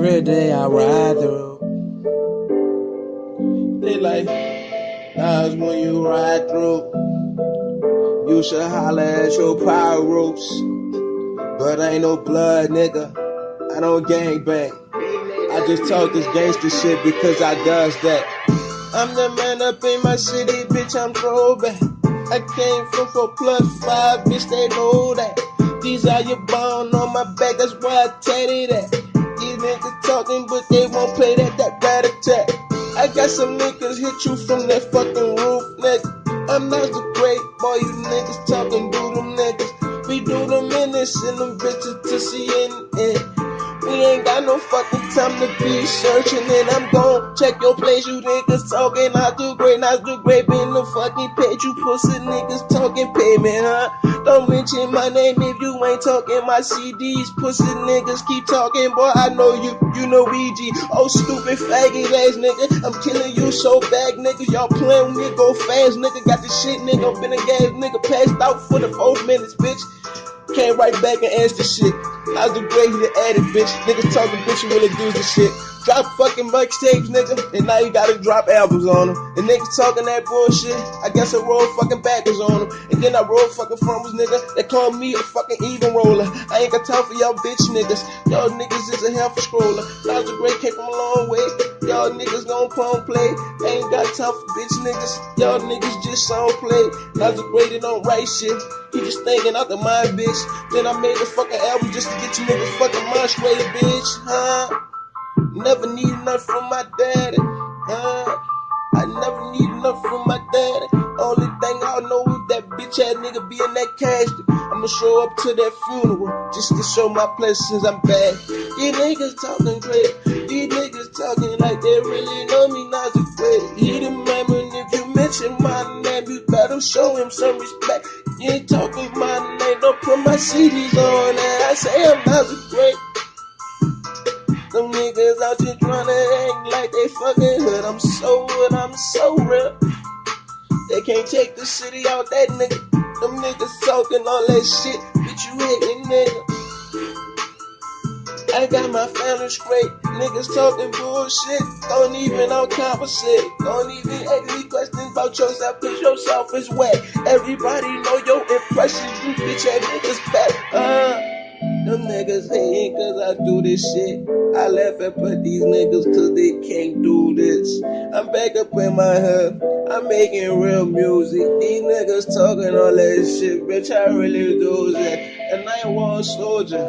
every day I ride through. They like, that's when you ride through. You should holler at your power roots. But I ain't no blood, nigga. I don't gangbang. I just talk this gangster shit because I does that. I'm the man up in my city, bitch, I'm throwback. I came from 4+5, bitch, they know that. These are your bone on my back, that's why I tatted that. These niggas talking, but they won't play that rat attack. I got some niggas hit you from that fucking roof, nigga. I'm not the great boy, you niggas talking, do them niggas. We do them minutes and them bitches to CNN. We ain't got no fucking time to be searching, and I'm gon' check your place. You niggas talking, not do great, been the fucking page. You pussy niggas talking payment, huh? Don't mention my name if you ain't talking my CDs. Pussy niggas keep talking, boy, I know you know EG. Oh, stupid faggot ass nigga, I'm killing you so bad, niggas. Y'all playing with me, go fast, nigga. Got the shit, nigga, been a gas, nigga, passed out for the 4 minutes, bitch. Came right back and answered shit. How's the grade to add it, bitch? Niggas talking, bitch, you really do this shit. Drop fucking mixtapes, nigga, and now you gotta drop albums on them. And niggas talking that bullshit, I guess I roll fucking backwards on them. And then I roll fucking frontwards, nigga. They call me a fucking even roller. I ain't got time for y'all bitch niggas. Y'all niggas is a hell for scroller. How's the grade came from a long way. Y'all niggas gon' pwn play. I ain't got time for bitch niggas. Y'all niggas just song play. How's the grade, they don't write shit. He just thinking out the mind, bitch. Then I made a fucking album just to get you niggas fucking mind straight, bitch, huh? Never need enough from my daddy, huh? I never need enough from my daddy. Only thing I know is that bitch ass nigga be in that casket. I'ma show up to that funeral just to show my blessings I'm bad. These niggas talking great. These niggas talking like they really know me, not the great. He the man, and if you mention my name, you better show him some respect. You ain't talking my name, don't put my CDs on, and I say I'm not the great. Them niggas out here trying to act like they fucking hood. I'm so hood, I'm so real. They can't take the city out that nigga. Them niggas talking all that shit, bitch, you hating nigga. I got my family straight. Niggas talking bullshit. Don't even conversate. Don't even ask me questions about yourself, cause yourself is wet. Everybody know your impressions, you bitch ass niggas back. Them niggas hating cause I do this shit. I laugh at these niggas cause they can't do this. I'm back up in my hood. I'm making real music. These niggas talking all that shit, bitch, I really do that. And I ain't one soldier.